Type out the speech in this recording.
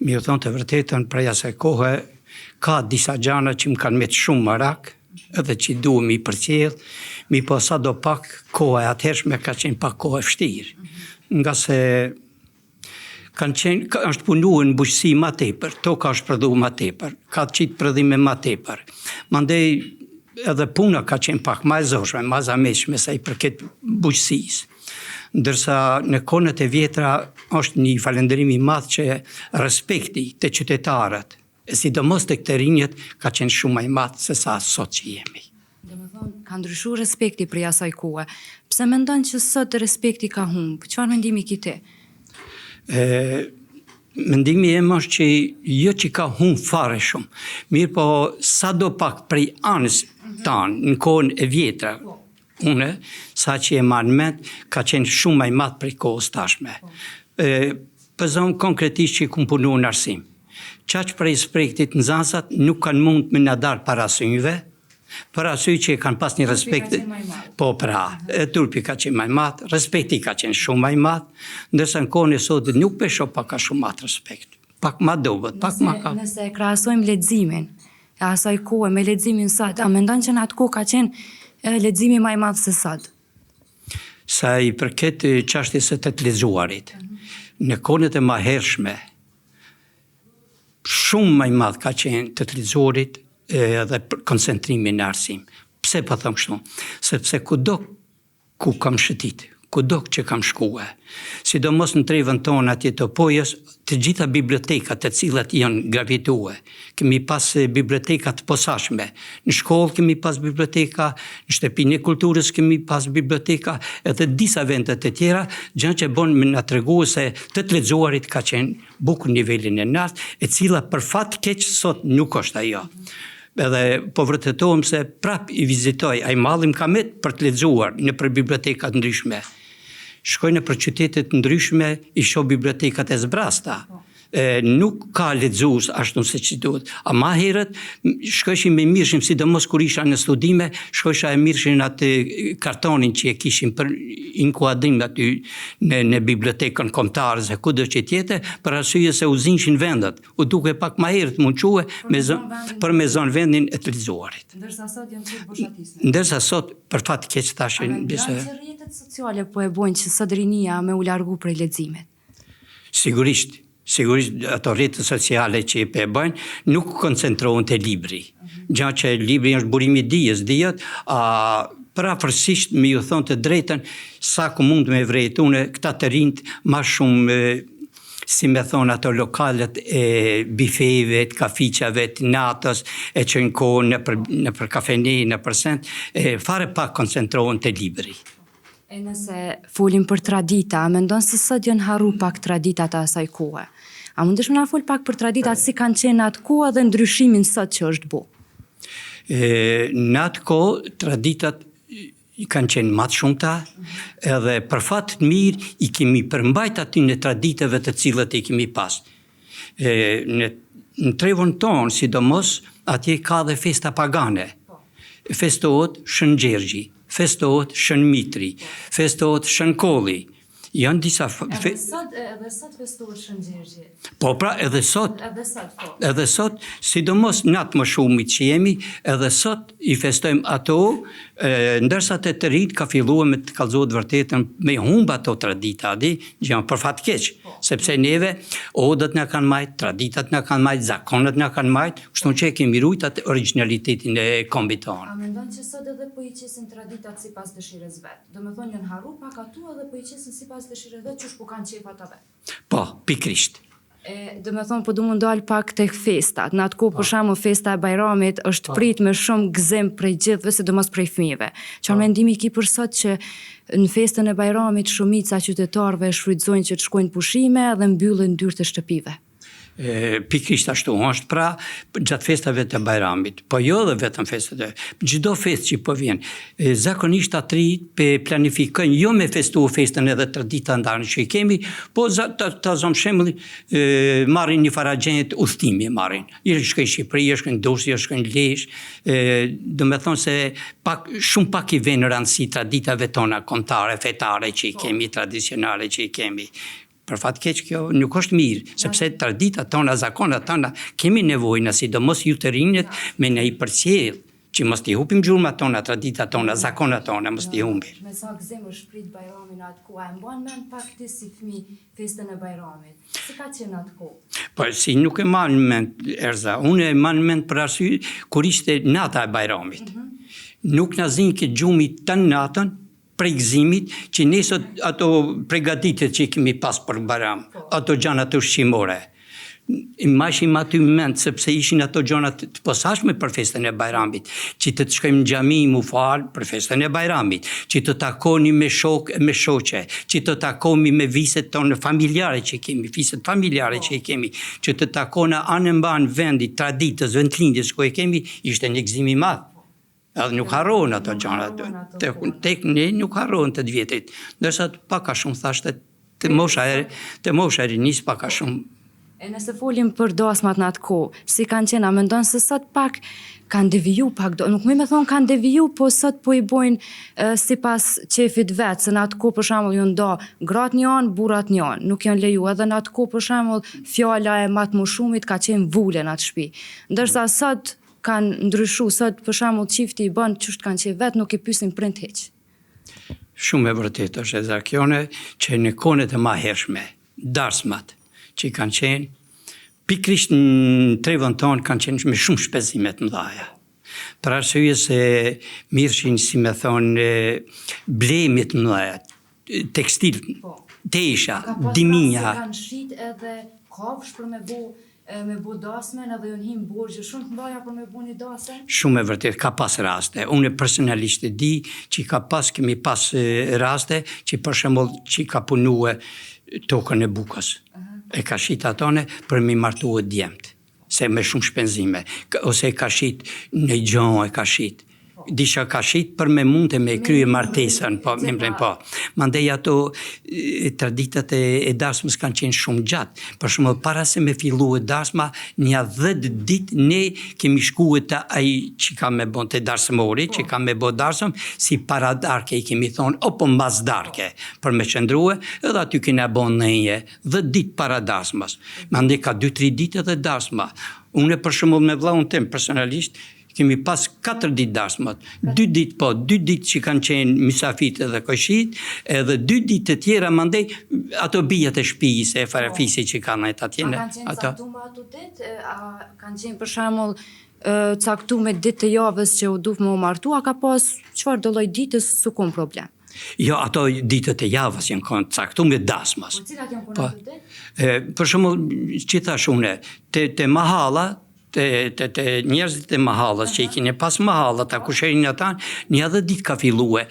Mi u thonë të vërtetën, prej asaj kohë, ka disa gjana që më kanë met shumë marak, edhe që duhem i përcjell, mi po sa do pak koha e atëhershme ka qenë pak kohë e vështirë. Nga se është punuar në bujqësi ma tepër, toka është prodhu ma tepër, ka qitë prodhime ma tepër. Mandej edhe puna ka qenë pak ma e zoshme, ma zameshme sa i përket bujqësisë. Ndërsa në kohët e vjetra është një falëndërim i madh që respekti të qytetarët, e sidomos të këtë rinjët, ka qenë shumë më i madh se sa sot që jemi. Domethënë, ka ndryshuar respekti për asaj kohe. Pse mendon që sot respekti ka humbë? Çfarë mendimi ke ti? Mendimi im është që jo që ka humbë fare shumë, mirë po sa do pak prej anës tanë në kohën e vjetra, une, sa që e marrë mend, ka qenë shumë më i madh prej kohës tashme. Pëzon konkretisht që kum punu në arsim. Qaq prej respektit nxënësat nuk kanë mund me na dar para syve, për arsye që kanë pas një respekt. Po pra, turpi ka qenë më i madh, respekti ka qenë shumë më i madh, ndërsa në kohën e sotit nuk pesho pak ka shumë më respekt. Pak më dobët, pak më ka. Nëse e krahasojmë leximin e asaj kohe me leximin sot, a mendon që në atë kohë ka qenë leximi më i madh se sot? Sa i përket çështjes së të lexuarit, në kohët e mëhershme, shumë më i madh ka qenë të lexuarit edhe koncentrimi në arsim. Pse po them kështu? Sepse kudo ku kam shëtit, kudo që kam shkue, sidomos në trevën tonë atje të pojës, të gjitha bibliotekat të cilat janë gravitue, kemi pas bibliotekat posaçme, në shkollë kemi pas biblioteka, në shtëpinë e kulturës kemi pas biblioteka, edhe disa vende të tjera, gjë që bën me na tregu se të lexuarit ka qenë bukur nivelin e lartë, e cila për fat keq sot nuk është ajo. Edhe po vërtetohem se prap i vizitoj, ai mallim kamet për të lexuar në për bibliotekat ndryshme. Shkoj në për qytetet ndryshme, i shoh bibliotekat e zbrasta. Nuk ka lexues ashtu se që duhet. A ma herët, shkojshim me mirëshim, sidomos kur isha në studime, shkojsha e mirëshim atë kartonin që e kishim për inkuadrim aty në bibliotekën kombëtare se kudo që tjetër, për arsye se u zinshin vendet. U duke pak ma herët mund quhe për me zonë vendin e të lexuarit. Ndërsa sot janë të boshatisme. Ndërsa sot, për fat keq tashin që rrjetet sociale po e bojnë që sot rinia me u largu prej leximit? Sigurisht ato rrjetet sociale që e bëjnë, nuk koncentrohen te libri. Gjatë që libri është burimi i dijes, parafërsisht me ju thonë të drejtën, sa ku mund me vrejtune këta të rinjt ma shumë, si me thonë ato lokalet e bifejve, të kafiqave, të natës, e që në kohë në për kafeni, në përsent, fare pak koncentrohen te libri. E nëse folim për tradita, a mendon se sot janë harru pak traditat e asaj kohe? A mundesh më na fol pak për traditat si kanë qenë atë kohë dhe ndryshimin sot që është bu? Në atë kohë, traditat kanë qenë më të shumta, edhe për fat të mirë i kemi përmbajt aty në traditave të cilat i kemi pas. Në trevën tonë, sidomos, atje ka dhe festa pagane. Festohet Shën Gjergji, festohet Shën Mitri, festohet Shën Kolli. Janë disa... Edhe sot festohet Shën Gjergji? Po pra, edhe sot. Po. Edhe sot, sidomos natë më shumit që jemi, edhe sot i festojmë ato, ndërsa të rinjt ka filluar me të kallëzohet vërtetën me humb ato tradita, gjë për fat keq, sepse neve odat na kanë marrë, traditat na kanë marrë, zakonet na kanë marrë, kështu që kemi rujt atë origjinalitetin e kombit tonë. A mendon që sot edhe po i qesin traditat sipas dëshirës vet? Domethënë janë harru pak atu edhe po i qesin sipas dëshirës vet, çush po kanë qef ata vet? Po, pikrisht. Domethënë po du më ndal pak tek festat. Në atë kohë për shembull festa e Bajramit është prit me shumë gëzim prej gjithëve, sidomos prej fëmijëve. Çfarë mendimi ke për sot që në festën e Bajramit shumica qytetarëve shfrytëzojnë që të shkojnë pushime dhe mbyllin dyert e shtëpive? Pikrisht ashtu është pra gjatë festave të Bajramit, po jo dhe vetëm festave, çdo festë që po vjen, zakonisht atri planifikojnë jo me festu festën edhe tradita ndarën që i kemi, po ta zom shembull marrin një faragjenit udhtimi marrin. Shkojnë Shqipëri, shkojnë Durrës, shkojnë Lezhë, do me thonë se shumë pak i vënë rëndësi traditave tona kombëtare, fetare që i kemi, tradicionale që i kemi. Për fat keq kjo nuk është mirë, sepse traditat tona, zakonat tona, kemi nevojë na sidomos ju të rinjët me ne i përcjell, që mos t'i hupim gjurmat tona, traditat tona, zakonat tona, mos t'i humbim. Me sa gëzim është prit Bajramin atë kohë, e mban mend pak ti si fëmijë festën e Bajramit. Si ka qenë atë kohë? Po si nuk e man mend Erza, unë e man mend për arsye kur ishte nata e Bajramit. Nuk na zin këtë gjumi të natën prej gëzimit që ne sot ato përgatitjet që kemi pas për Bajram, ato gjana të ushqimore. Imashim aty mend sepse ishin ato gjona të posaçme për festën e Bajramit, që të shkojmë në xhami mu fal për festën e Bajramit, që të takoni me shok e me shoqe, që të takomi me viset tonë familjare që kemi, viset familjare që kemi, që të takona anë mban vendit, traditës, vendlindjes ku e kemi, ishte një gëzim i madh. Edhe nuk harrohen ato gjëra, tek ne nuk harrohen të vjetit, ndërsa pak a shumë thashte të mosha e rinis pak a shumë. E nëse folim për dasmat në atë kohë, si kanë qenë, a mendon se sot pak kanë deviju pak, nuk me thonë kanë deviju, po sot po i bojnë si pas qefit vetë, se në atë kohë për shembull ju ndo gratë një anë, burrat një anë, nuk janë leju, edhe në atë kohë për shembull fjala e matë më shumit ka qenë vule në atë shtëpi. Ndërsa sot kanë ndryshu, sot për shembull çifti i bën çështë kanë qenë vetë, nuk i pyesin prind hiç. Shumë e vërtetë është e zakjone që në konet e mahershme, darsmat që kanë qenë, pikrisht në trevën tonë kanë qenë me shumë shpenzimet mëdhaja. Për arsye se mirëshin, si me thonë, blemit mëdhaja, tekstil, tesha, diminja. Ka kanë shit edhe kafsh për me bo dasmen edhe ju njim borgjë shumë të mbaja për me bo një dasën? Shumë e vërtet, ka pas raste. Unë personalisht e di që kemi pas raste që për shembull që ka punue tokën e Bukës. E ka shit atone për mi martue djemt, se me shumë shpenzime, ose e ka shit në gjon, e ka shit. Disha ka shit për me mund të me krye martesën, po. Mandej ato traditat e darsmës kanë qenë shumë gjatë. Për shumë, para se me fillu e darsma, një 10 dit ne kemi shkuet të ai që ka me bon të darsmori, që ka me bo darsëm, si para darke i kemi thonë, opo mbas darke, për me qëndruhe, edhe aty kena bon nëje, 10 dit para darsmës. Mandej ka 2-3 dit edhe darsma. Unë për shumë me vllaun tim personalisht, kemi pas 4 ditë darsmat, 2 ditë që kanë qenë mysafit edhe koshit, edhe 2 ditë të tjera mandej ato bijat e shtëpisë e farafisi që kanë atjene. A kanë qenë caktuar ato ditë? A kanë qenë për shembull caktuar me ditë të javës që u duhet me u martu, a ka pas çfarë do lloj ditës s'ukon problem? Jo, ato ditët e javës janë kanë caktuar me dasmas. Po cilat janë punë ato ditë? Për shembull, që thash unë, te mahalla, të njerëzit e mahallës që i kine pas mahallët, a kusherin ata, një 10 ditë ka fillue